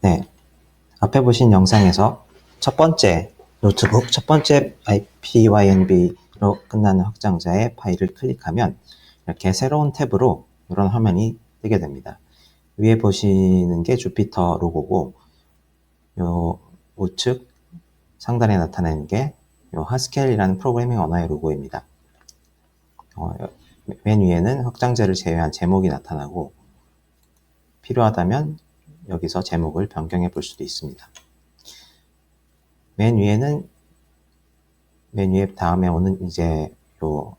네, 앞에 보신 영상에서 첫 번째 노트북, 첫 번째 IPYNB로 끝나는 확장자의 파일을 클릭하면 이렇게 새로운 탭으로 이런 화면이 뜨게 됩니다. 위에 보시는 게 주피터 로고고, 요 우측 상단에 나타나는 게 요 하스켈이라는 프로그래밍 언어의 로고입니다. 맨 위에는 확장자를 제외한 제목이 나타나고, 필요하다면 여기서 제목을 변경해 볼 수도 있습니다. 맨 위에 다음에 오는 이제 요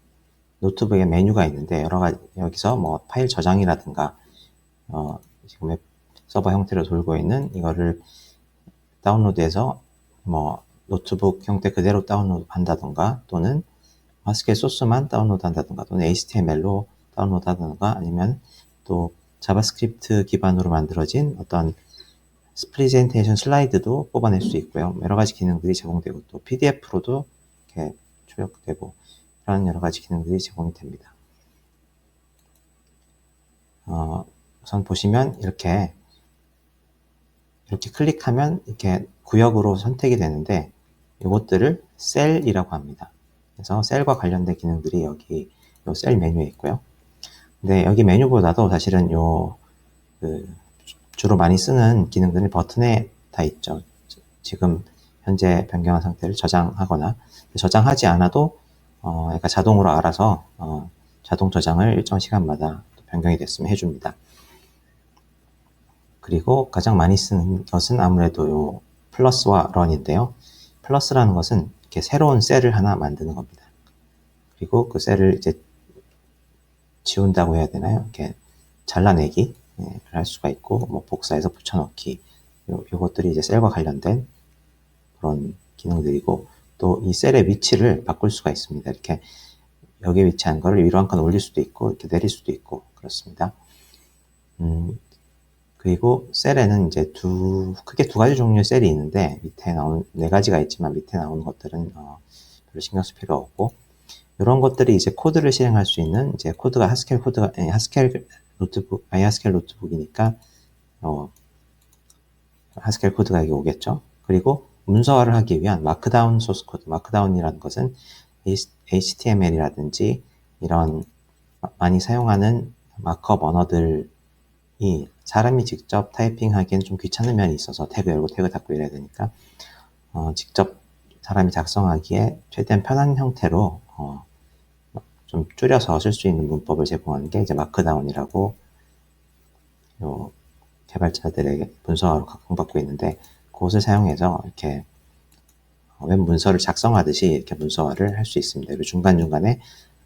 노트북의 메뉴가 있는데, 여러 가지 여기서 뭐 파일 저장이라든가 지금 웹 서버 형태로 돌고 있는 이거를 다운로드해서 뭐 노트북 형태 그대로 다운로드 한다던가, 또는 하스켈 소스만 다운로드 한다던가, 또는 HTML로 다운로드 한다던가, 아니면 또 자바스크립트 기반으로 만들어진 어떤 프레젠테이션 슬라이드도 뽑아낼 수 있고요. 여러 가지 기능들이 제공되고, 또 PDF로도 이렇게 출력되고, 이런 여러 가지 기능들이 제공이 됩니다. 우선 보시면 이렇게 클릭하면 이렇게 구역으로 선택이 되는데, 이것들을 셀이라고 합니다. 그래서 셀과 관련된 기능들이 여기 요 셀 메뉴에 있고요. 근데 여기 메뉴보다도 사실은 주로 많이 쓰는 기능들이 버튼에 다 있죠. 지금 현재 변경한 상태를 저장하거나, 저장하지 않아도 그러니까 자동으로 알아서 자동 저장을 일정 시간마다 변경이 됐으면 해줍니다. 그리고 가장 많이 쓰는 것은 아무래도 요 플러스와 런인데요. 플러스라는 것은 이렇게 새로운 셀을 하나 만드는 겁니다. 그리고 그 셀을 이제 지운다고 해야 되나요? 이렇게 잘라내기 할 수가 있고, 뭐 복사해서 붙여넣기, 요것들이 이제 셀과 관련된 그런 기능들이고, 또 이 셀의 위치를 바꿀 수가 있습니다. 이렇게 여기에 위치한 거를 위로 한 칸 올릴 수도 있고, 이렇게 내릴 수도 있고, 그렇습니다. 그리고 셀에는 이제 크게 두 가지 종류의 셀이 있는데, 밑에 나오는, 네 가지가 있지만 밑에 나오는 것들은 별로 신경 쓸 필요 없고, 이런 것들이 이제 코드를 실행할 수 있는, 이제 코드가 하스켈 코드가, 하스켈 노트북, 하스켈 노트북이니까, 하스켈 코드가 여기 오겠죠. 그리고 문서화를 하기 위한 마크다운 소스 코드, 마크다운이라는 것은 HTML이라든지 이런 많이 사용하는 마크업 언어들이 사람이 직접 타이핑하기엔 좀 귀찮은 면이 있어서 태그 열고 태그 닫고 이래야 되니까 직접 사람이 작성하기에 최대한 편한 형태로 좀 줄여서 쓸 수 있는 문법을 제공하는 게 이제 마크다운이라고 개발자들에게 문서화로 각광받고 있는데, 그것을 사용해서 이렇게 웹 문서를 작성하듯이 이렇게 문서화를 할 수 있습니다. 그리고 중간중간에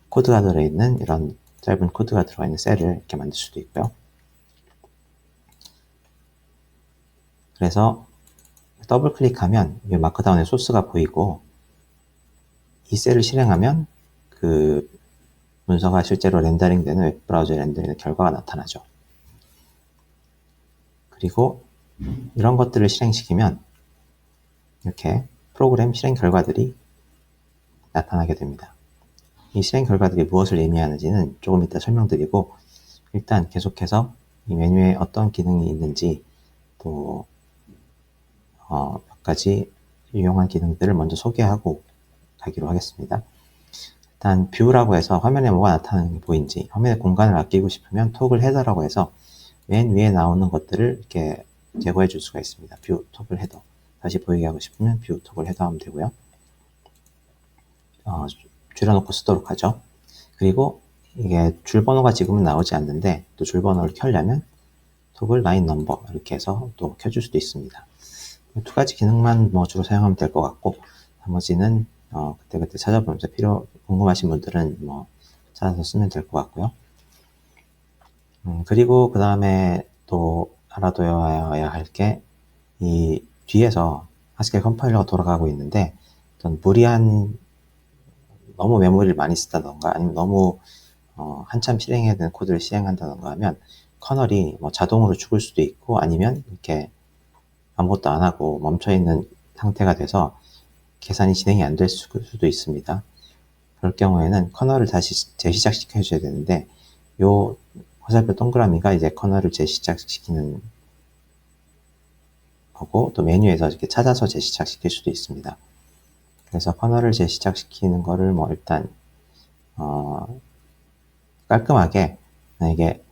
코드가 들어있는, 이런 짧은 코드가 들어가 있는 셀을 이렇게 만들 수도 있고요. 그래서 더블 클릭하면 이 마크다운의 소스가 보이고, 이 셀을 실행하면 그 문서가 실제로 렌더링되는 웹브라우저에 렌더링되는 결과가 나타나죠. 그리고 이런 것들을 실행시키면 이렇게 프로그램 실행 결과들이 나타나게 됩니다. 이 실행 결과들이 무엇을 의미하는지는 조금 이따 설명드리고, 일단 계속해서 이 메뉴에 어떤 기능이 있는지, 또 몇 가지 유용한 기능들을 먼저 소개하고 가기로 하겠습니다. 일단 뷰라고 해서 화면에 뭐가 나타나는 게 보이는지, 화면에 공간을 아끼고 싶으면 토글 헤더라고 해서 맨 위에 나오는 것들을 이렇게 제거해 줄 수가 있습니다. 뷰 토글 헤더. 다시 보이게 하고 싶으면 뷰 토글 헤더 하면 되고요. 줄여놓고 쓰도록 하죠. 그리고 이게 줄번호가 지금은 나오지 않는데, 또 줄번호를 켜려면 토글 라인 넘버 이렇게 해서 또 켜줄 수도 있습니다. 두 가지 기능만 뭐 주로 사용하면 될 것 같고, 나머지는 그때그때 찾아보면서 궁금하신 분들은 뭐 찾아서 쓰면 될 것 같고요. 그리고 그 다음에 또 알아둬야 할 게, 이 뒤에서 하스켈 컴파일러가 돌아가고 있는데, 어떤 너무 메모리를 많이 쓰다던가, 아니면 너무 한참 실행해야 되는 코드를 실행한다던가 하면 커널이 뭐 자동으로 죽을 수도 있고, 아니면 이렇게 아무것도 안 하고 멈춰 있는 상태가 돼서 계산이 진행이 안 될 수도 있습니다. 그럴 경우에는 커널을 다시 재시작시켜 줘야 되는데, 요 화살표 동그라미가 이제 커널을 재시작시키는 거고, 또 메뉴에서 이렇게 찾아서 재시작시킬 수도 있습니다. 그래서 커널을 재시작시키는 거를 뭐 일단 깔끔하게, 만약에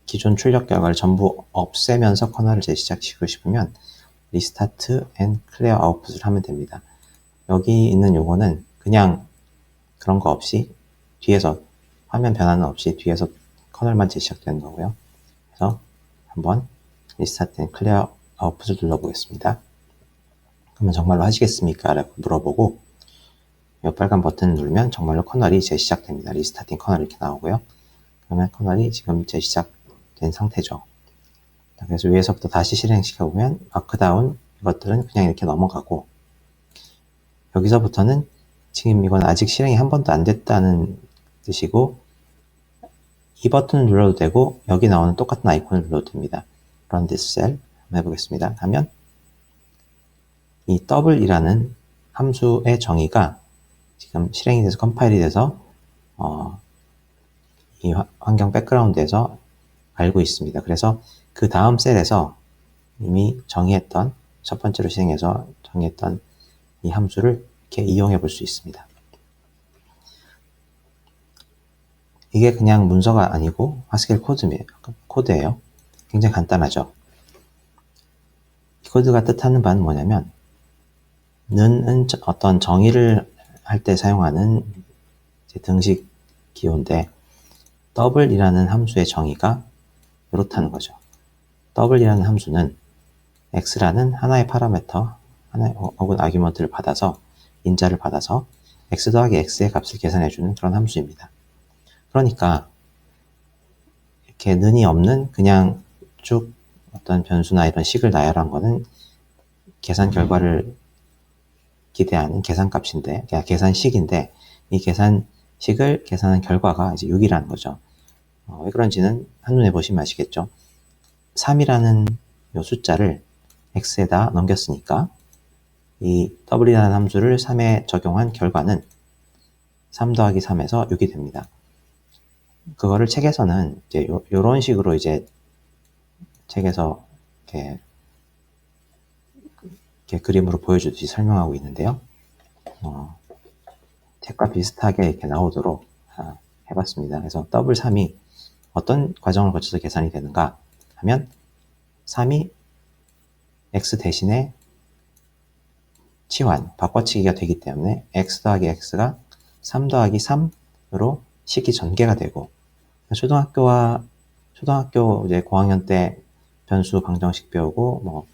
기존 출력 결과를 전부 없애면서 커널을 재시작시키고 싶으면 리스타트 앤 클리어 아웃풋을 하면 됩니다. 여기 있는 요거는 그냥 그런 거 없이 뒤에서 화면 변화는 없이 뒤에서 커널만 재시작되는 거고요. 그래서 한번 리스타트 앤 클리어 아웃풋을 눌러보겠습니다. 그러면 정말로 하시겠습니까? 라고 물어보고 이 빨간 버튼을 누르면 정말로 커널이 재시작됩니다. 리스타팅 커널 이렇게 나오고요. 그러면 커널이 지금 재시작된 상태죠. 그래서 위에서부터 다시 실행시켜보면 마크다운 이것들은 그냥 이렇게 넘어가고, 여기서부터는 지금 이건 아직 실행이 한 번도 안 됐다는 뜻이고, 이 버튼을 눌러도 되고 여기 나오는 똑같은 아이콘을 눌러도 됩니다. Run this cell 한번 해보겠습니다. 하면 이 double이라는 함수의 정의가 지금 실행이 돼서 컴파일이 돼서 이 환경 백그라운드에서 알고 있습니다. 그래서 그 다음 셀에서 이미 정의했던, 첫 번째로 실행해서 정의했던 이 함수를 이렇게 이용해 볼 수 있습니다. 이게 그냥 문서가 아니고 하스켈 코드예요. 굉장히 간단하죠. 이 코드가 뜻하는 바는 뭐냐면, 는 어떤 정의를 할 때 사용하는 등식 기호인데, double이라는 함수의 정의가 이렇다는 거죠. double이라는 함수는 x라는 하나의 파라미터, 하나의 혹은 아규먼트를 받아서, 인자를 받아서 x 더하기 x의 값을 계산해주는 그런 함수입니다. 그러니까 이렇게 는이 없는 그냥 쭉 어떤 변수나 이런 식을 나열한 거는 계산 결과를 기대하는 계산값인데, 계산식인데, 이 계산식을 계산한 결과가 이제 6이라는 거죠. 왜 그런지는 한눈에 보시면 아시겠죠. 3이라는 이 숫자를 x에다 넘겼으니까 이 w라는 함수를 3에 적용한 결과는 3 더하기 3에서 6이 됩니다. 그거를 책에서는 이제 요런 식으로 이제 책에서 이렇게 그림으로 보여주듯이 설명하고 있는데요. 책과 비슷하게 이렇게 나오도록 해봤습니다. 그래서 더블 3이 어떤 과정을 거쳐서 계산이 되는가 하면, 3이 x 대신에 치환, 바꿔치기가 되기 때문에 x 더하기 x가 3 더하기 3으로 식이 전개가 되고, 초등학교 이제 고학년 때 변수 방정식 배우고 뭐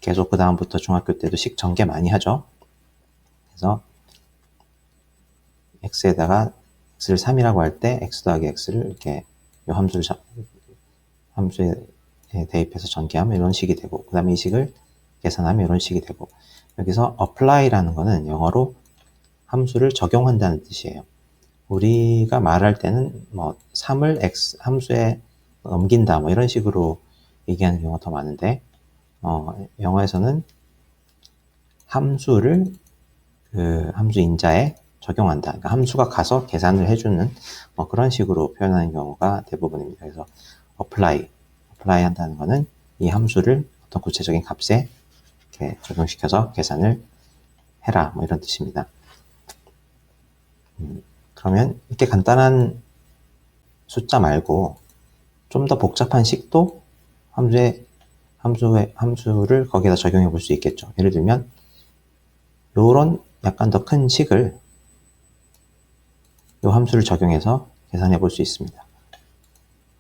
계속 그 다음부터 중학교 때도 식 전개 많이 하죠. 그래서 x에다가 x를 3이라고 할 때 x 더하기 x를 이렇게 이 함수에 대입해서 전개하면 이런 식이 되고, 그 다음에 이 식을 계산하면 이런 식이 되고, 여기서 apply라는 거는 영어로 함수를 적용한다는 뜻이에요. 우리가 말할 때는 뭐 3을 x 함수에 넘긴다 뭐 이런 식으로 얘기하는 경우가 더 많은데, 영어에서는 함수를 그 함수 인자에 적용한다. 그러니까 함수가 가서 계산을 해주는 뭐 그런 식으로 표현하는 경우가 대부분입니다. 그래서 apply 한다는 거는 이 함수를 어떤 구체적인 값에 이렇게 적용시켜서 계산을 해라 뭐 이런 뜻입니다. 그러면 이렇게 간단한 숫자 말고 좀 더 복잡한 식도 함수를 거기에다 적용해 볼 수 있겠죠. 예를 들면 요런 약간 더 큰 식을 요 함수를 적용해서 계산해 볼 수 있습니다.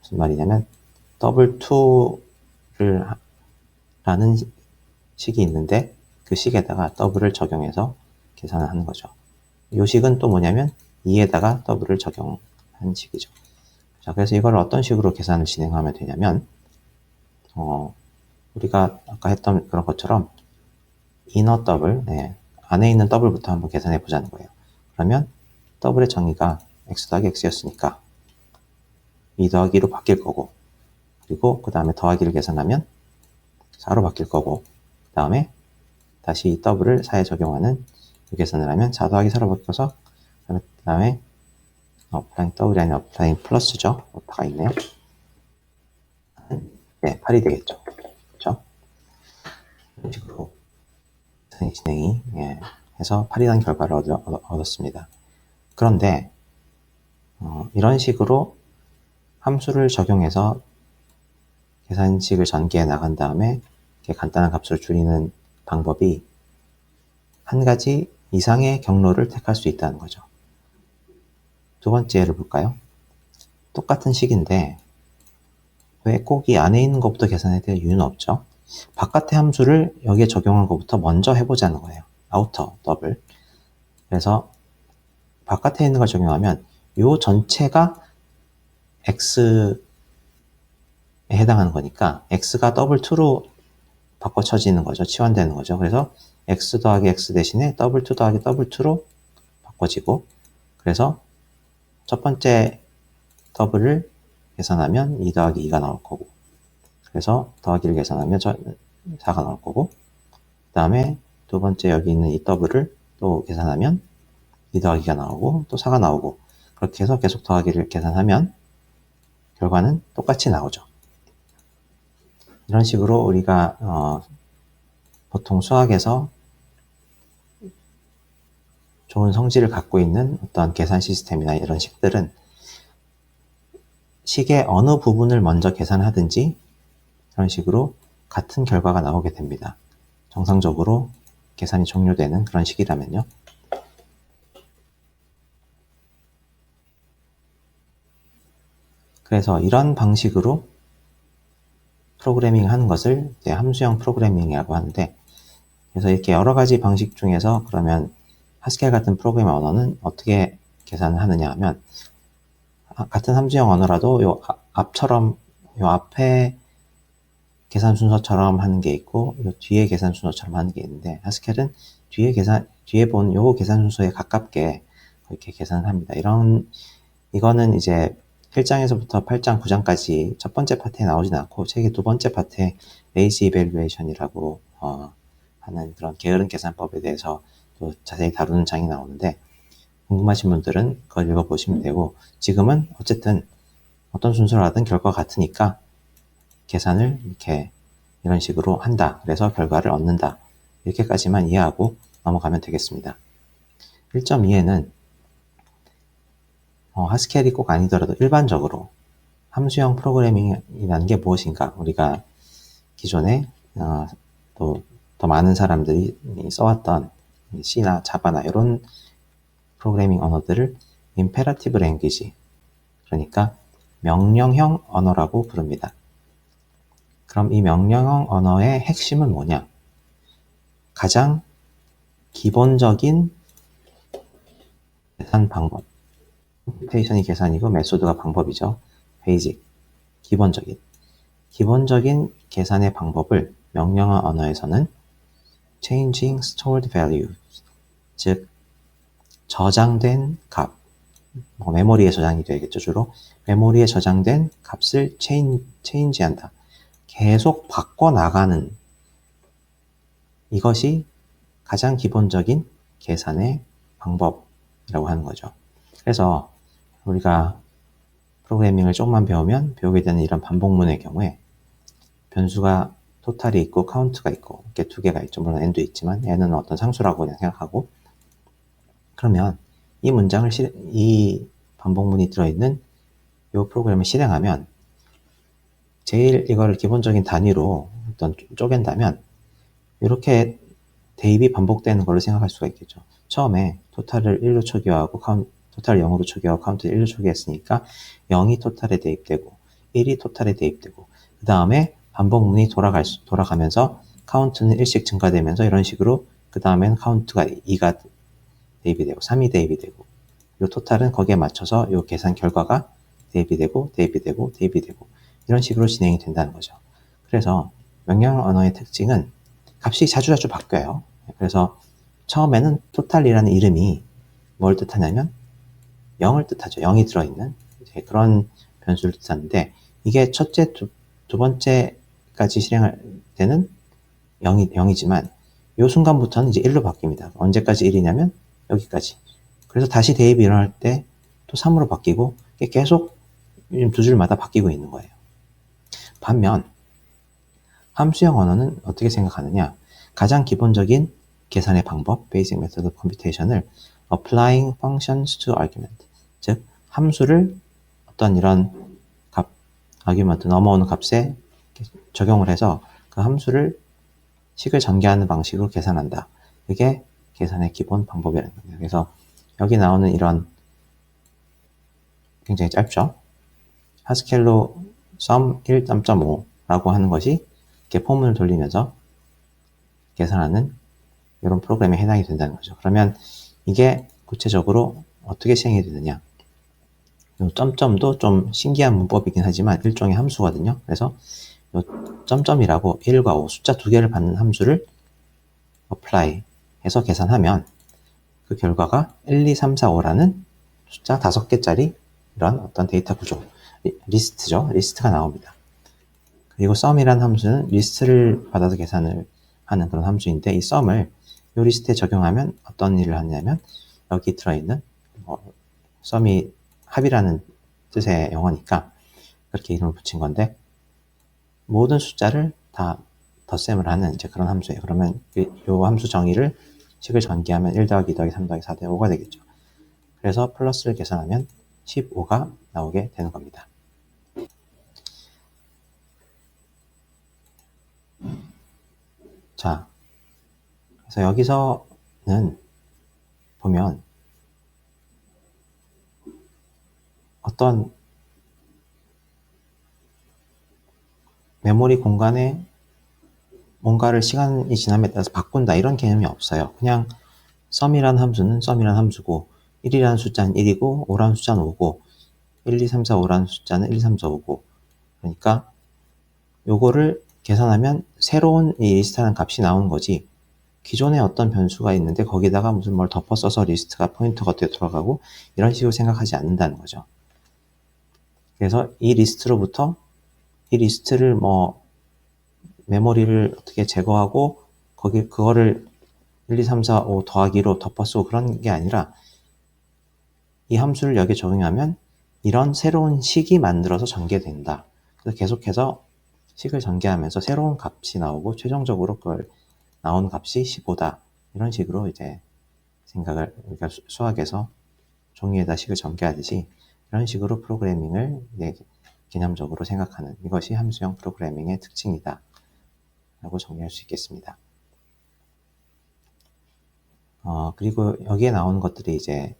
무슨 말이냐면 double2를 라는 식이 있는데, 그 식에다가 더블을 적용해서 계산을 하는 거죠. 요 식은 또 뭐냐면 2에다가 더블을 적용한 식이죠. 자, 그래서 이걸 어떤 식으로 계산을 진행하면 되냐면, 우리가 아까 했던 그런 것처럼 inner 더블, 안에 있는 더블부터 한번 계산해 보자는 거예요. 그러면 더블의 정의가 x 더하기 x였으니까 2 더하기로 바뀔 거고, 그리고 그 다음에 더하기를 계산하면 4로 바뀔 거고, 그 다음에 다시 이 더블을 4에 적용하는 이 계산을 하면 4 더하기 4로 바뀌어서, 그 다음에 어플라잉 더블이 아니라 어플라잉 플러스죠. 오타가 있네요. 네, 8이 되겠죠. 그렇죠? 이런 진행이 해서 8이라는 결과를 얻었습니다. 그런데 이런 식으로 함수를 적용해서 계산식을 전개해 나간 다음에 이렇게 간단한 값으로 줄이는 방법이 한 가지 이상의 경로를 택할 수 있다는 거죠. 두 번째 예를 볼까요? 똑같은 식인데 왜 꼭 이 안에 있는 것부터 계산해야 될 이유는 없죠. 바깥의 함수를 여기에 적용한 것부터 먼저 해보자는 거예요. 아우터 더블. 그래서 바깥에 있는 걸 적용하면 이 전체가 x에 해당하는 거니까 x가 더블 2로 바꿔쳐지는 거죠. 치환되는 거죠. 그래서 x 더하기 x 대신에 더블 2 더하기 더블 2로 바꿔지고, 그래서 첫 번째 더블을 계산하면 2 더하기 2가 나올 거고, 그래서 더하기를 계산하면 4가 나올 거고, 그 다음에 두 번째 여기 있는 이 더블을 또 계산하면 2 더하기가 나오고 또 4가 나오고, 그렇게 해서 계속 더하기를 계산하면 결과는 똑같이 나오죠. 이런 식으로 우리가 보통 수학에서 좋은 성질을 갖고 있는 어떤 계산 시스템이나 이런 식들은 식의 어느 부분을 먼저 계산하든지 이런 식으로 같은 결과가 나오게 됩니다. 정상적으로 계산이 종료되는 그런 식이라면요. 그래서 이런 방식으로 프로그래밍 하는 것을 이제 함수형 프로그래밍이라고 하는데, 그래서 이렇게 여러 가지 방식 중에서 그러면 하스켈 같은 프로그래밍 언어는 어떻게 계산을 하느냐 하면, 같은 함수형 언어라도 요 앞처럼 요 앞에 계산 순서처럼 하는 게 있고 요 뒤에 계산 순서처럼 하는 게 있는데, 하스켈은 뒤에 본 요 계산 순서에 가깝게 이렇게 계산을 합니다. 이거는 이제 1장에서부터 8장, 9장까지 첫 번째 파트에 나오진 않고 책의 두 번째 파트에 레이지 이밸류에이션이라고 하는 그런 게으른 계산법에 대해서 또 자세히 다루는 장이 나오는데, 궁금하신 분들은 그걸 읽어보시면 되고, 지금은 어쨌든 어떤 순서를 하든 결과가 같으니까 계산을 이렇게 이런 식으로 한다. 그래서 결과를 얻는다. 이렇게까지만 이해하고 넘어가면 되겠습니다. 1.2에는 하스켈이 꼭 아니더라도 일반적으로 함수형 프로그래밍이라는 게 무엇인가, 우리가 기존에 또 더 많은 사람들이 써왔던 C나 자바나 이런 프로그래밍 언어들을 임페라티브 랭귀지, 그러니까 명령형 언어라고 부릅니다. 그럼 이 명령형 언어의 핵심은 뭐냐? 가장 기본적인 계산 방법, 컴퓨테이션이 계산이고 메소드가 방법이죠. 베이직, 기본적인 계산의 방법을 명령형 언어에서는 changing stored value, 즉 저장된 값, 메모리에 저장이 되겠죠. 주로 메모리에 저장된 값을 체인지한다, 계속 바꿔나가는, 이것이 가장 기본적인 계산의 방법이라고 하는 거죠. 그래서 우리가 프로그래밍을 조금만 배우면 배우게 되는 이런 반복문의 경우에 변수가 토탈이 있고 카운트가 있고 이렇게 두 개가 있죠. 물론 n도 있지만 n은 어떤 상수라고 그냥 생각하고, 그러면 이 반복문이 들어있는 이 프로그램을 실행하면 제일 이거를 기본적인 단위로 어떤 쪼갠다면 이렇게 대입이 반복되는 걸로 생각할 수가 있겠죠. 처음에 토탈을 1로 초기화하고 토탈을 0으로 초기화하고 카운트를 1로 초기화했으니까 0이 토탈에 대입되고 1이 토탈에 대입되고, 그 다음에 반복문이 돌아가면서 카운트는 1씩 증가되면서 이런 식으로 그 다음엔 카운트가 2가 대입이 되고 3이 대입이 되고, 이 토탈은 거기에 맞춰서 이 계산 결과가 대입이 되고 이런 식으로 진행이 된다는 거죠. 그래서 명령 언어의 특징은 값이 자주자주 바뀌어요. 그래서 처음에는 토탈이라는 이름이 뭘 뜻하냐면 0을 뜻하죠. 0이 들어있는 그런 변수를 뜻하는데, 이게 첫째, 두 번째까지 실행할 때는 0이지만 이 순간부터는 이제 1로 바뀝니다. 언제까지 1이냐면 여기까지. 그래서 다시 대입이 일어날 때 또 3으로 바뀌고 계속 두 줄마다 바뀌고 있는 거예요. 반면 함수형 언어는 어떻게 생각하느냐, 가장 기본적인 계산의 방법, basic method of computation을 applying functions to argument, 즉 함수를 어떤 이런 값, argument, 넘어오는 값에 적용을 해서 그 함수를 식을 전개하는 방식으로 계산한다. 그게 계산의 기본 방법이라는 겁니다. 그래서 여기 나오는 이런 굉장히 짧죠? 하스켈로 sum 1.5라고 하는 것이 이렇게 폼을 돌리면서 계산하는 이런 프로그램에 해당이 된다는 거죠. 그러면 이게 구체적으로 어떻게 시행이 되느냐? 이 점점도 좀 신기한 문법이긴 하지만 일종의 함수거든요. 그래서 이 점점이라고 1과 5 숫자 두 개를 받는 함수를 apply 해서 계산하면 그 결과가 1, 2, 3, 4, 5라는 숫자 5개짜리 이런 어떤 데이터 구조, 리스트죠. 리스트가 나옵니다. 그리고 sum이라는 함수는 리스트를 받아서 계산을 하는 그런 함수인데 이 sum을 이 리스트에 적용하면 어떤 일을 하냐면 여기 들어있는 sum이 합이라는 뜻의 영어니까 그렇게 이름을 붙인 건데 모든 숫자를 다 덧셈을 하는 이제 그런 함수예요. 그러면 이 함수 정의를 식을 전개하면 1 더하기 2 더하기 3 더하기 4 더하기 5가 되겠죠. 그래서 플러스를 계산하면 15가 나오게 되는 겁니다. 자, 그래서 여기서는 보면 어떤 메모리 공간에 뭔가를 시간이 지남에 따라서 바꾼다 이런 개념이 없어요. 그냥 sum이라는 함수는 sum이라는 함수고 1이라는 숫자는 1이고 5라는 숫자는 5고 1, 2, 3, 4, 5라는 숫자는 1, 2, 3, 4, 5고 그러니까 요거를 계산하면 새로운 이 리스트라는 값이 나오는 거지 기존에 어떤 변수가 있는데 거기다가 무슨 뭘 덮어 써서 리스트가 포인터가 어떻게 돌아가고 이런 식으로 생각하지 않는다는 거죠. 그래서 이 리스트로부터 이 리스트를 메모리를 어떻게 제거하고 그거를 1, 2, 3, 4, 5 더하기로 덮어 쓰고 그런 게 아니라 이 함수를 여기에 적용하면 이런 새로운 식이 만들어서 전개된다. 그래서 계속해서 식을 전개하면서 새로운 값이 나오고 최종적으로 그걸 나온 값이 15다. 이런 식으로 이제 생각을 우리가 수학에서 종이에다 식을 전개하듯이 이런 식으로 프로그래밍을 이제 개념적으로 생각하는 이것이 함수형 프로그래밍의 특징이다. 라고 정리할 수 있겠습니다. 그리고 여기에 나오는 것들이 이제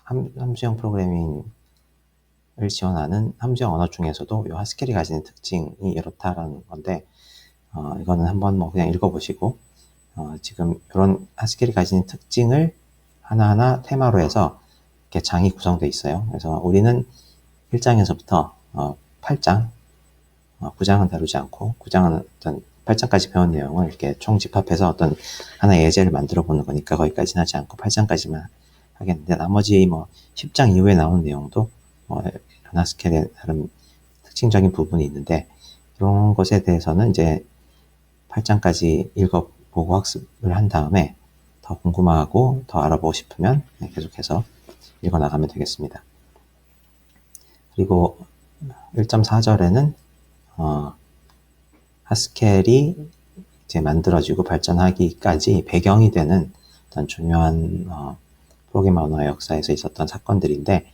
함수형 프로그래밍을 지원하는 함수형 언어 중에서도 이 하스켈이 가지는 특징이 이렇다라는 건데 이거는 한번 그냥 읽어보시고 지금 이런 하스켈이 가지는 특징을 하나하나 테마로 해서 이렇게 장이 구성되어 있어요. 그래서 우리는 1장에서부터 8장, 9장은 다루지 않고 9장은 어떤 8장까지 배운 내용을 이렇게 총 집합해서 어떤 하나의 예제를 만들어 보는 거니까 거기까지는 하지 않고 8장까지만 하겠는데 나머지 10장 이후에 나오는 내용도 이런 하스켈의 다른 특징적인 부분이 있는데 이런 것에 대해서는 이제 8장까지 읽어보고 학습을 한 다음에 더 궁금하고 더 알아보고 싶으면 계속해서 읽어나가면 되겠습니다. 그리고 1.4절에는 하스켈이 이제 만들어지고 발전하기까지 배경이 되는 어떤 중요한 프로그래밍 언어의 역사에서 있었던 사건들인데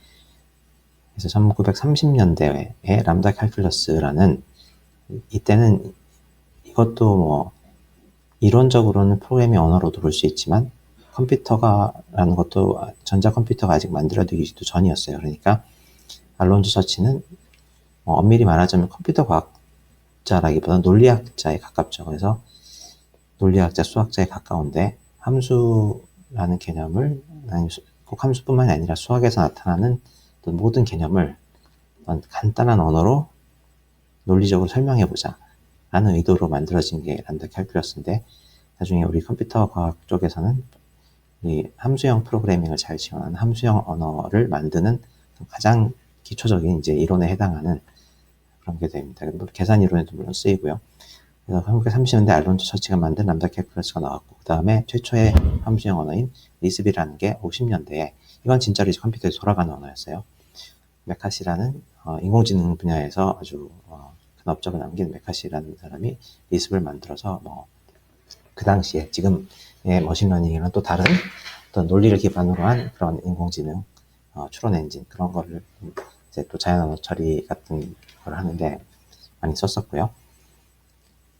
그래서 1930년대에 람다 칼큘러스라는 이때는 이것도 이론적으로는 프로그래밍 언어로도 볼 수 있지만 컴퓨터가라는 것도 전자컴퓨터가 아직 만들어지기도 전이었어요. 그러니까 알론조 서치는 엄밀히 말하자면 컴퓨터 과학자라기보다는 논리학자에 가깝죠. 그래서 논리학자, 수학자에 가까운데 함수라는 개념을 꼭 함수뿐만이 아니라 수학에서 나타나는 어떤 모든 개념을 어떤 간단한 언어로 논리적으로 설명해보자 라는 의도로 만들어진 게 람다 칼큘러스인데 나중에 우리 컴퓨터 과학 쪽에서는 이 함수형 프로그래밍을 잘 지원하는 함수형 언어를 만드는 가장 기초적인 이제 이론에 해당하는 그런 게 됩니다. 계산 이론에도 물론 쓰이고요. 그래서 1930년대 알론조 서치가 만든 람다 칼큘러스가 나왔고 그 다음에 최초의 함수형 언어인 리스비라는 게 50년대에 이건 진짜로 이제 컴퓨터에 돌아가는 언어였어요. 메카시라는 인공지능 분야에서 아주 큰 업적을 남긴 메카시라는 사람이 리스비를 만들어서 그 당시에 지금의 머신러닝이랑 또 다른 어떤 논리를 기반으로 한 그런 인공지능 추론 엔진 그런 거를 이제 또 자연 언어 처리 같은 걸 하는데 많이 썼었고요.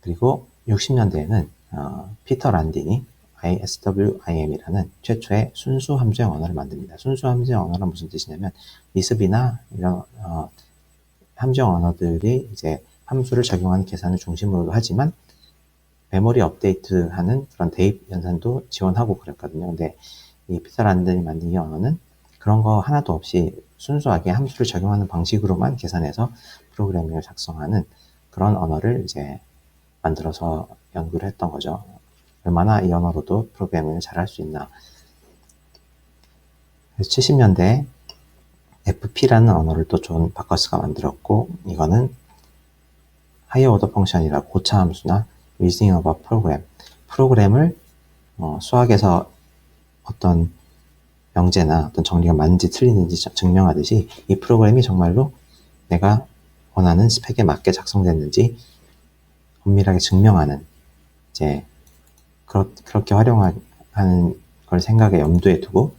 그리고 60년대에는 피터 란딩이 ISWIM이라는 최초의 순수 함수형 언어를 만듭니다. 순수 함수형 언어는 무슨 뜻이냐면 리스비나 이런 함수형 언어들이 이제 함수를 적용하는 계산을 중심으로 하지만 메모리 업데이트하는 그런 대입 연산도 지원하고 그랬거든요. 근데 이 피터 란딩이 만든 이 언어는 그런 거 하나도 없이 순수하게 함수를 적용하는 방식으로만 계산해서 프로그래밍을 작성하는 그런 언어를 이제 만들어서 연구를 했던 거죠. 얼마나 이 언어로도 프로그래밍을 잘 할 수 있나. 그래서 70년대에 FP라는 언어를 또 존 바커스가 만들었고, 이거는 하이어 오더 펑션이라 고차 함수나 리즈닝 오버 프로그램을 수학에서 어떤 명제나 어떤 정리가 맞는지 틀리는지 증명하듯이 이 프로그램이 정말로 내가 원하는 스펙에 맞게 작성됐는지 엄밀하게 증명하는 이제 그렇게 활용하는 걸 생각에 염두에 두고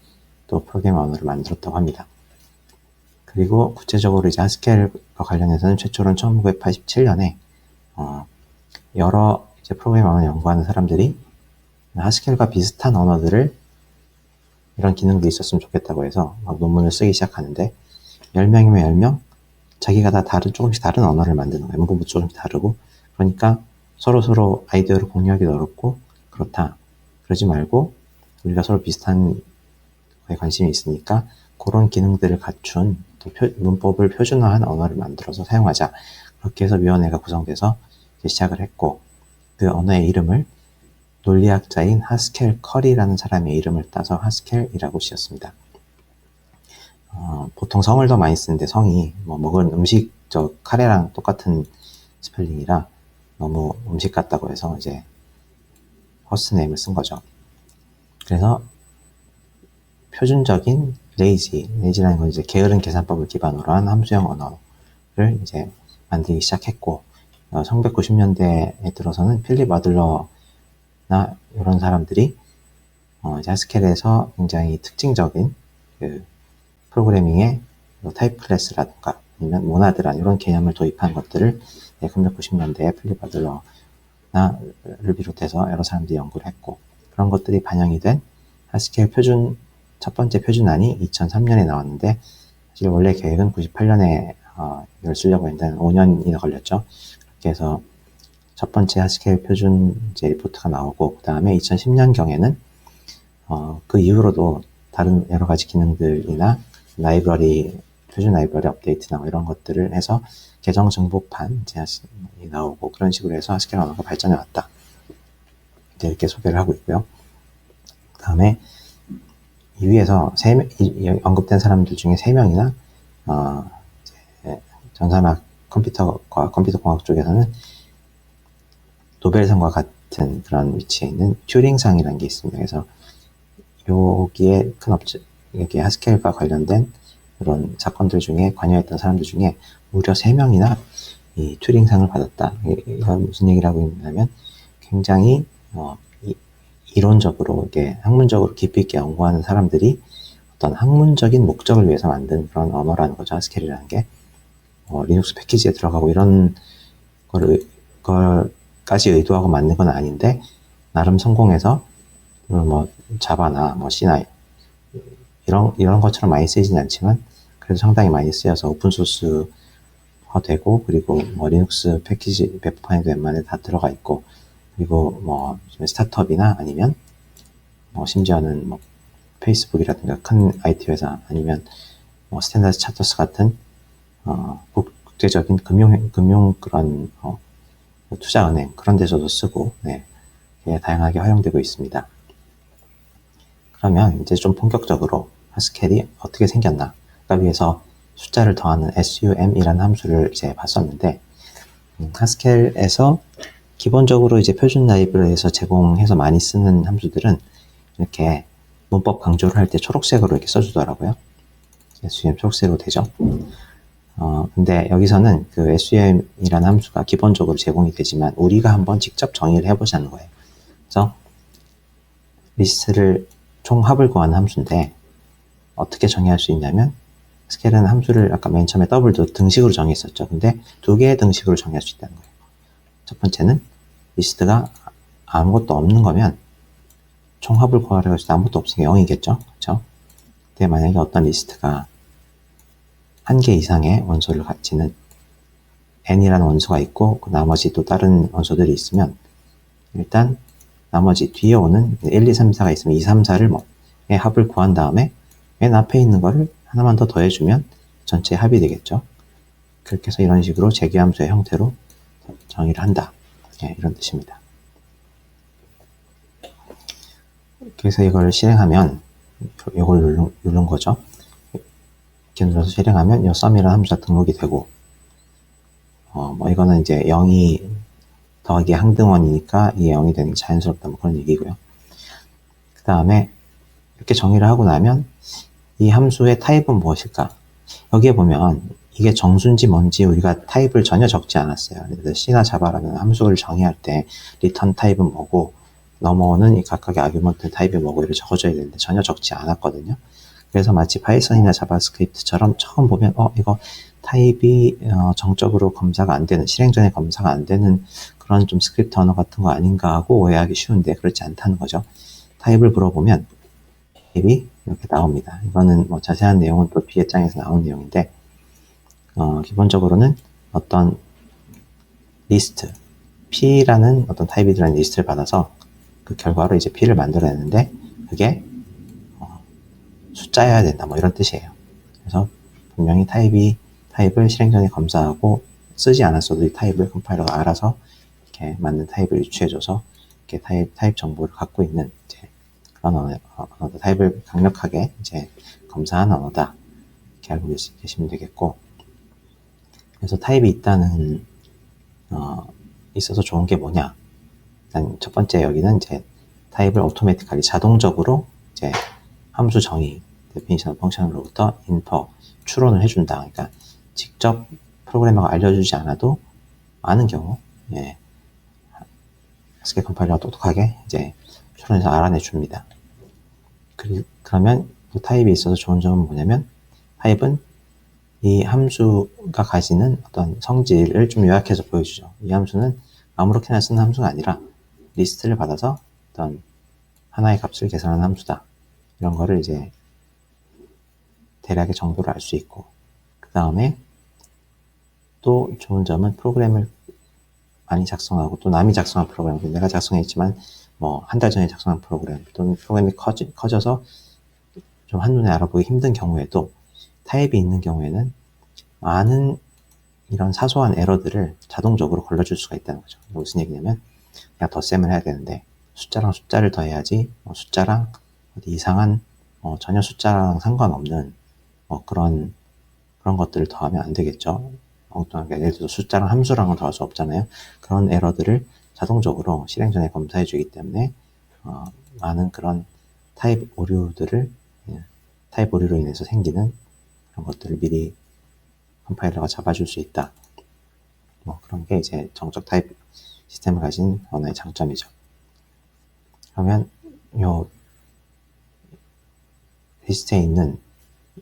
또 프로그래밍 언어를 만들었다고 합니다. 그리고 구체적으로 이제 하스켈과 관련해서는 최초로는 1987년에 여러 이제 프로그래밍 언어를 연구하는 사람들이 하스켈과 비슷한 언어들을 이런 기능도 있었으면 좋겠다고 해서 막 논문을 쓰기 시작하는데 10명이면 10명 자기가 다 조금씩 다른 언어를 만드는 거예요. 문법도 조금씩 다르고 그러니까 서로 아이디어를 공유하기도 어렵고 그렇다. 그러지 말고 우리가 서로 비슷한 거에 관심이 있으니까 그런 기능들을 갖춘 또 문법을 표준화한 언어를 만들어서 사용하자. 그렇게 해서 위원회가 구성돼서 시작을 했고 그 언어의 이름을 논리학자인 하스켈 커리라는 사람의 이름을 따서 하스켈이라고 지었습니다. 보통 성을 더 많이 쓰는데 성이 먹은 음식 카레랑 똑같은 스펠링이라 너무 음식 같다고 해서 이제 퍼스트네임을 쓴 거죠. 그래서 표준적인 레이지라는 건 이제 게으른 계산법을 기반으로 한 함수형 언어를 이제 만들기 시작했고 1990년대에 들어서는 필립 아들러나 이런 사람들이 이제 하스켈에서 굉장히 특징적인 그 프로그래밍의 타입 클래스라든가 아니면 모나드란 이런 개념을 도입한 것들을 1990년대에 필립 아들러를 비롯해서 여러 사람들이 연구를 했고 그런 것들이 반영이 된 하스켈 첫 번째 표준안이 2003년에 나왔는데 사실 원래 계획은 98년에 이걸 쓰려고 했는데 5년이나 걸렸죠. 그렇게 해서 첫 번째 하스켈 표준 이제 리포트가 나오고 그 다음에 2010년경에는 그 이후로도 다른 여러 가지 기능들이나 표준 라이브러리 업데이트나 이런 것들을 해서 계정 정보판 이 나오고 그런 식으로 해서 하스켈 언어가 발전해 왔다. 이렇게 소개를 하고 있고요. 그 다음에 이 위에서 언급된 사람들 중에 3명이나 전산학 컴퓨터공학 쪽에서는 노벨상과 같은 그런 위치에 있는 튜링상이라는 게 있습니다. 그래서 여기에 여기 하스켈과 관련된 그런 사건들 중에 관여했던 사람들 중에 무려 3명이나 이 튜링상을 받았다. 이건 무슨 얘기를 하고 있냐면 굉장히 이론적으로 이렇게 학문적으로 깊이 있게 연구하는 사람들이 어떤 학문적인 목적을 위해서 만든 그런 언어라는 거죠. 하스켈이라는 게 리눅스 패키지에 들어가고 이런 걸까지 의도하고 만든 건 아닌데 나름 성공해서 자바나 C나 이런 것처럼 많이 쓰이진 않지만 그래도 상당히 많이 쓰여서 오픈소스화 되고 그리고 리눅스 패키지 배포판에도 웬만하면 다 들어가 있고 그리고 스타트업이나 아니면 심지어는 페이스북이라든가 큰 IT 회사 아니면 스탠다드 차터스 같은 국제적인 금융 그런 투자은행 그런 데서도 쓰고 다양하게 활용되고 있습니다. 그러면 이제 좀 본격적으로 하스켈이 어떻게 생겼나? 그러니까 위에서 숫자를 더하는 SUM이라는 함수를 이제 봤었는데 하스켈에서 기본적으로 이제 표준 라이브러리에서 제공해서 많이 쓰는 함수들은 이렇게 문법 강조를 할 때 초록색으로 이렇게 써주더라고요. SUM 초록색으로 되죠. 근데 여기서는 그 SUM이라는 함수가 기본적으로 제공이 되지만 우리가 한번 직접 정의를 해보자는 거예요. 그래서 리스트를 총합을 구하는 함수인데 어떻게 정의할 수 있냐면 스케일은 함수를 아까 맨 처음에 더블도 등식으로 정의했었죠. 근데 두 개의 등식으로 정의할 수 있다는 거예요. 첫 번째는 리스트가 아무것도 없는 거면 총합을 구하려고 해서 아무것도 없으니까 0이겠죠. 그렇죠? 근데 만약에 어떤 리스트가 한 개 이상의 원소를 가지는 n이라는 원소가 있고 그 나머지 또 다른 원소들이 있으면 일단 나머지 뒤에 오는 1, 2, 3, 4가 있으면 2, 3, 4를 의 합을 구한 다음에 맨 앞에 있는 거를 하나만 더 더해주면 전체의 합이 되겠죠. 그렇게 해서 이런 식으로 재규함수의 형태로 정의를 한다. 예, 이런 뜻입니다. 그래서 이걸 실행하면 이걸 누른 거죠. 이렇게 눌러서 실행하면 이 sum이라는 함수가 등록이 되고 이거는 이제 0이 더하기 항등원이니까 이게 0이 되는 게 자연스럽다 뭐 그런 얘기고요. 그 다음에 이렇게 정의를 하고 나면 이 함수의 타입은 무엇일까? 여기에 보면 이게 정수인지 뭔지 우리가 타입을 전혀 적지 않았어요. 그래서 C나 자바라는 함수를 정의할 때 리턴 타입은 뭐고 넘어오는 이 각각의 아규먼트 타입이 뭐고 이렇게 적어줘야 되는데 전혀 적지 않았거든요. 그래서 마치 파이썬이나 자바스크립트처럼 처음 보면 이거 타입이 정적으로 검사가 안 되는, 실행 전에 검사가 안 되는 그런 좀 스크립트 언어 같은 거 아닌가 하고 오해하기 쉬운데 그렇지 않다는 거죠. 타입을 물어보면 타입이 이렇게 나옵니다. 이거는 뭐 자세한 내용은 또 뒤에 장에서 나온 내용인데 기본적으로는 어떤 리스트 P라는 어떤 타입이 들어있는 리스트를 받아서 그 결과로 이제 P를 만들어내는데 그게 숫자여야 된다 뭐 이런 뜻이에요. 그래서 분명히 타입을 실행 전에 검사하고 쓰지 않았어도 이 타입을 컴파일러가 알아서 이렇게 맞는 타입을 유추해줘서 이렇게 타입 정보를 갖고 있는 이제 그런 언어다. 타입을 강력하게 이제 검사한 언어다. 이렇게 알고 계시면 되겠고. 그래서 타입이 있어서 좋은 게 뭐냐? 일단 첫 번째 여기는 이제 타입을 오토매틱하게 자동적으로 이제 함수 정의, definition 펑션으로부터 infer, 추론을 해준다. 그러니까 직접 프로그래머가 알려주지 않아도 많은 경우, 스케일 컴파일러가 똑똑하게 이제 추론해서 알아내 줍니다. 그러면 이 타입이 있어서 좋은 점은 뭐냐면, 타입은 이 함수가 가지는 어떤 성질을 좀 요약해서 보여주죠. 이 함수는 아무렇게나 쓰는 함수가 아니라 리스트를 받아서 어떤 하나의 값을 계산하는 함수다. 이런 거를 이제 대략의 정도를 알 수 있고, 그 다음에 또 좋은 점은 프로그램을 많이 작성하고 또 남이 작성한 프로그램, 내가 작성했지만 뭐 한 달 전에 작성한 프로그램 또는 프로그램이 커져서 좀 한눈에 알아보기 힘든 경우에도 타입이 있는 경우에는 많은 이런 사소한 에러들을 자동적으로 걸러줄 수가 있다는 거죠. 무슨 얘기냐면 내가 덧셈을 해야 되는데 숫자랑 숫자를 더해야지 숫자랑 어디 이상한 전혀 숫자랑 상관없는 그런 것들을 더하면 안 되겠죠. 엉뚱하게 예를 들어서 숫자랑 함수랑은 더할 수 없잖아요. 그런 에러들을 자동적으로 실행 전에 검사해 주기 때문에 많은 그런 타입 오류로 인해서 생기는 그런 것들을 미리 컴파일러가 잡아줄 수 있다. 그런 게 이제 정적 타입 시스템을 가진 언어의 장점이죠. 그러면 요 리스트에 있는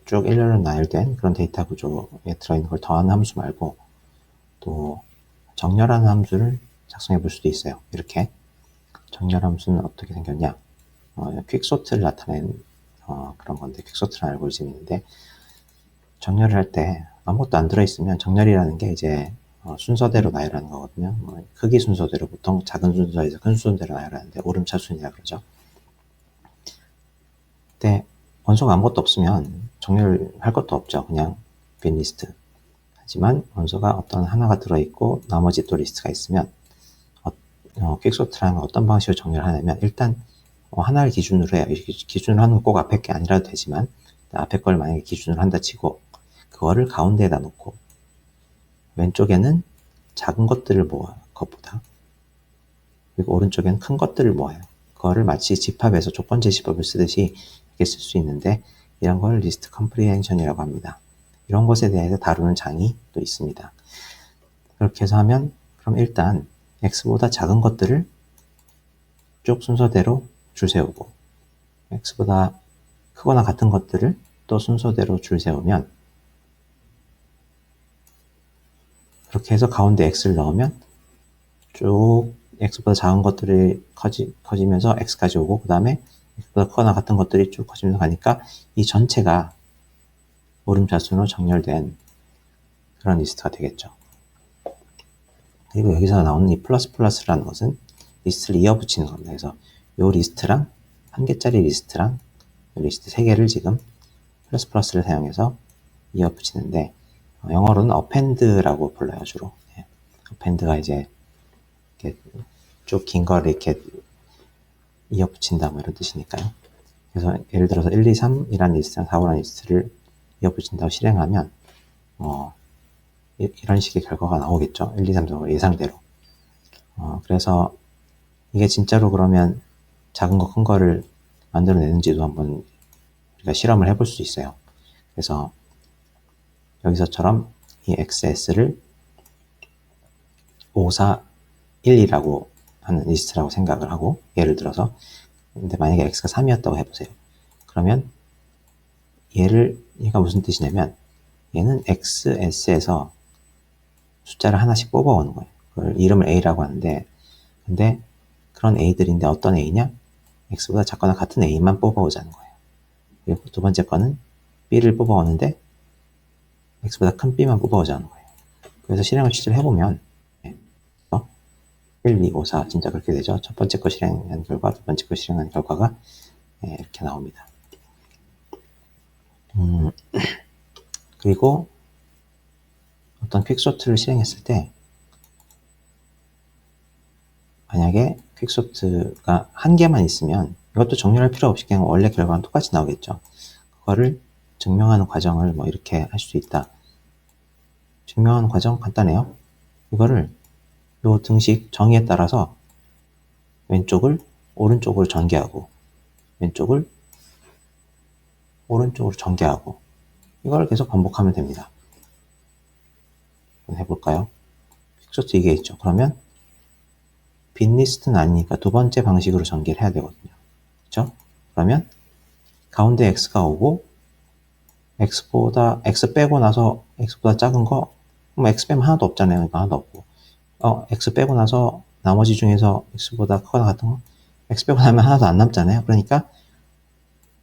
쭉 일렬로 나열된 그런 데이터 구조에 들어있는 걸 더하는 함수 말고 또 정렬하는 함수를 작성해 볼 수도 있어요. 이렇게 정렬 함수는 어떻게 생겼냐? 퀵소트를 나타낸 그런 건데 퀵소트라는 알고리즘인데 정렬을 할 때 아무것도 안 들어있으면 정렬이라는 게 이제 순서대로 나열하는 거거든요. 크기 순서대로 보통 작은 순서에서 큰 순서대로 나열하는데 오름차순이라 그러죠. 근데 원소가 아무것도 없으면 정렬할 것도 없죠. 그냥 빈 리스트. 하지만 원소가 어떤 하나가 들어있고 나머지 또 리스트가 있으면 퀵소트라는 건 어떤 방식으로 정렬을 하냐면 일단 하나를 기준으로 해요. 기준으로 하는 건 꼭 앞에 게 아니라도 되지만 앞에 걸 만약에 기준으로 한다 치고 그거를 가운데에다 놓고 왼쪽에는 작은 것들을 모아 것보다 그리고 오른쪽에는 큰 것들을 모아요. 그거를 마치 집합에서 조건제 집합을 쓰듯이 이렇게 쓸 수 있는데 이런 걸 리스트 컴프리헨션이라고 합니다. 이런 것에 대해서 다루는 장이 또 있습니다. 그렇게 해서 하면 그럼 일단 x보다 작은 것들을 쭉 순서대로 줄 세우고 x보다 크거나 같은 것들을 또 순서대로 줄 세우면 그렇게 해서 가운데 x를 넣으면 쭉 x보다 작은 것들이 커지면서 x까지 오고 그 다음에 x보다 크거나 같은 것들이 쭉 커지면서 가니까 이 전체가 오름차순으로 정렬된 그런 리스트가 되겠죠. 그리고 여기서 나오는 이 플러스 플러스라는 것은 리스트를 이어붙이는 겁니다. 그래서 이 리스트랑 한 개짜리 리스트랑 리스트 3개를 지금 플러스 플러스를 사용해서 이어붙이는데 영어로는 append라고 불러요, 주로. append가 이제 이렇게 쭉 긴 거를 이렇게 이어붙인다 뭐 이런 뜻이니까요. 그래서 예를 들어서 1, 2, 3이라는 리스트랑 4, 5라는 리스트를 이어붙인다고 실행하면 이런 식의 결과가 나오겠죠. 1, 2, 3 정도 예상대로. 그래서 이게 진짜로 그러면 작은 거, 큰 거를 만들어내는지도 한번 우리가 실험을 해볼 수 있어요. 그래서 여기서처럼 이 XS를 5, 4, 1이라고 하는 리스트라고 생각을 하고 예를 들어서 근데 만약에 X가 3이었다고 해보세요. 그러면 얘가 무슨 뜻이냐면 얘는 XS에서 숫자를 하나씩 뽑아오는 거예요. 그걸 이름을 A라고 하는데 근데 그런 A들인데 어떤 A냐? X보다 작거나 같은 A만 뽑아오자는 거예요. 그리고 두 번째 거는 B를 뽑아오는데 X보다 큰 B만 뽑아오자는 거예요. 그래서 실행을 실제로 해보면 1, 2, 5, 4 진짜 그렇게 되죠. 첫 번째 거 실행한 결과, 두 번째 거 실행한 결과가 이렇게 나옵니다. 그리고 어떤 퀵소트를 실행했을 때 만약에 퀵소트가 한 개만 있으면 이것도 정렬할 필요 없이 그냥 원래 결과는 똑같이 나오겠죠. 그거를 증명하는 과정을 뭐 이렇게 할 수 있다. 증명하는 과정 간단해요. 이거를 요 등식 정의에 따라서 왼쪽을 오른쪽으로 전개하고 왼쪽을 오른쪽으로 전개하고 이걸 계속 반복하면 됩니다. 한번 해볼까요? 퀵소트 이게 있죠. 그러면 빈 리스트는 아니니까 두 번째 방식으로 전개를 해야 되거든요. 그렇죠? 그러면 가운데 x가 오고 x 빼고 나서 x보다 작은 거 그럼 x 빼면 하나도 없잖아요. 이거 하나도 없고 x 빼고 나서 나머지 중에서 x보다 크거나 같은 거 x 빼고 나면 하나도 안 남잖아요. 그러니까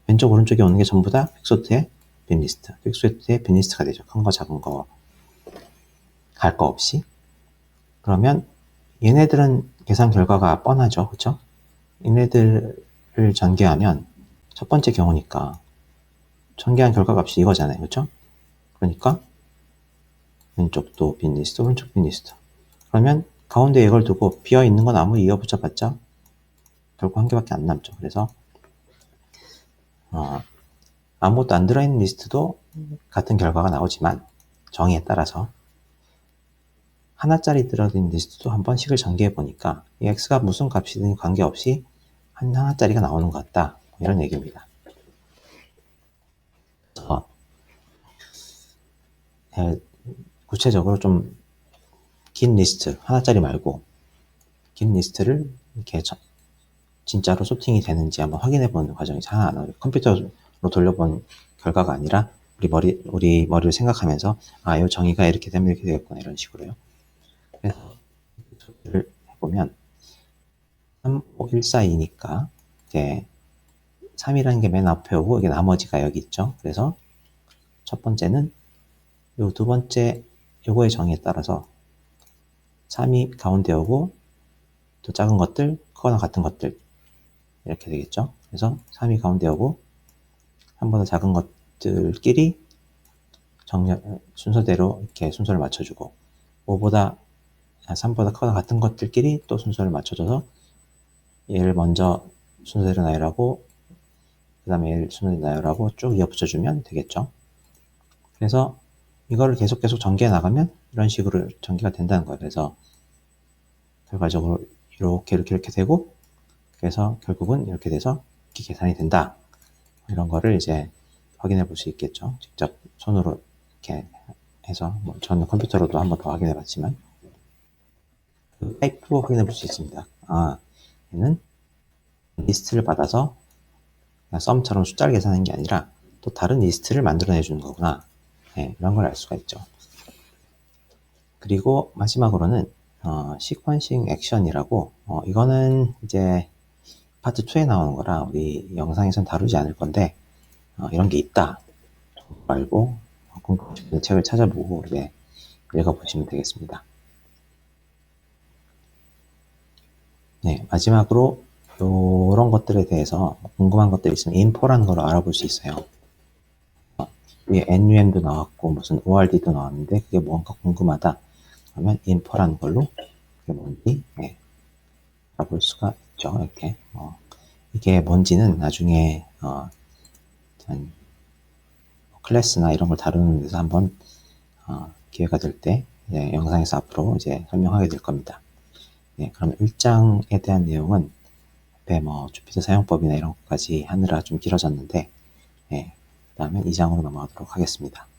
왼쪽 오른쪽에 오는 게 전부 다 퀵소트의 빈 리스트, 퀵소트의 빈 리스트가 되죠. 큰 거 작은 거 갈 거 없이. 그러면 얘네들은 계산 결과가 뻔하죠. 그렇죠? 얘네들을 전개하면 첫 번째 경우니까 전개한 결과 값이 이거잖아요. 그렇죠? 그러니까 왼쪽도 빈 리스트, 오른쪽 빈 리스트. 그러면 가운데 이걸 두고 비어있는 건 아무리 이어붙여봤자 결국 한 개밖에 안 남죠. 그래서 아무것도 안 들어있는 리스트도 같은 결과가 나오지만 정의에 따라서 하나짜리 들어있는 리스트도 한 번씩을 전개해 보니까 이 x가 무슨 값이든 관계없이 하나짜리가 나오는 것 같다. 이런 얘기입니다. 구체적으로 좀 긴 리스트, 하나짜리 말고 긴 리스트를 이렇게 진짜로 소팅이 되는지 한번 확인해 보는 과정이죠. 컴퓨터로 돌려본 결과가 아니라 우리 머리를 생각하면서 이 정의가 이렇게 되면 이렇게 되겠구나 이런 식으로요. 그래서 를 해보면 3, 5, 1, 4, 2니까 이제 3이라는 게 맨 앞에 오고 이게 나머지가 여기 있죠. 그래서 첫 번째는 요 두 번째 요거의 정의에 따라서 3이 가운데 오고 또 작은 것들, 크거나 같은 것들 이렇게 되겠죠. 그래서 3이 가운데 오고 3보다 작은 것들끼리 순서대로 이렇게 순서를 맞춰주고 3보다 크거나 같은 것들끼리 또 순서를 맞춰줘서 얘를 먼저 순서대로 나열하고 그 다음에 얘를 순서대로 나열하고 쭉 이어붙여주면 되겠죠. 그래서 이거를 계속 전개해 나가면 이런 식으로 전개가 된다는 거예요. 그래서 결과적으로 이렇게 되고 그래서 결국은 이렇게 돼서 이렇게 계산이 된다. 이런 거를 이제 확인해 볼 수 있겠죠. 직접 손으로 이렇게 해서 저는 컴퓨터로도 한번 더 확인해 봤지만 타입도 확인해 볼 수 있습니다. 얘는 리스트를 받아서 그냥 썸처럼 숫자를 계산하는 게 아니라 또 다른 리스트를 만들어내 주는 거구나. 이런 걸 알 수가 있죠. 그리고 마지막으로는 시퀀싱 액션이라고 이거는 이제 파트 2에 나오는 거라 우리 영상에선 다루지 않을 건데 이런 게 있다 알고 궁금하신 책을 찾아보고 이제 읽어보시면 되겠습니다. 네, 마지막으로 이런 것들에 대해서 궁금한 것들이 있으면 info라는 걸 알아볼 수 있어요. 위에 NUM도 나왔고 무슨 ORD도 나왔는데 그게 뭔가 궁금하다 그러면 info라는 걸로 그게 뭔지 알아볼 수가 있죠. 이렇게 이게 뭔지는 나중에 클래스나 이런 걸 다루는 데서 한번 기회가 될 때 영상에서 앞으로 이제 설명하게 될 겁니다. 그럼 1장에 대한 내용은 앞에 주피터 사용법이나 이런 것까지 하느라 좀 길어졌는데 그 다음에 2장으로 넘어가도록 하겠습니다.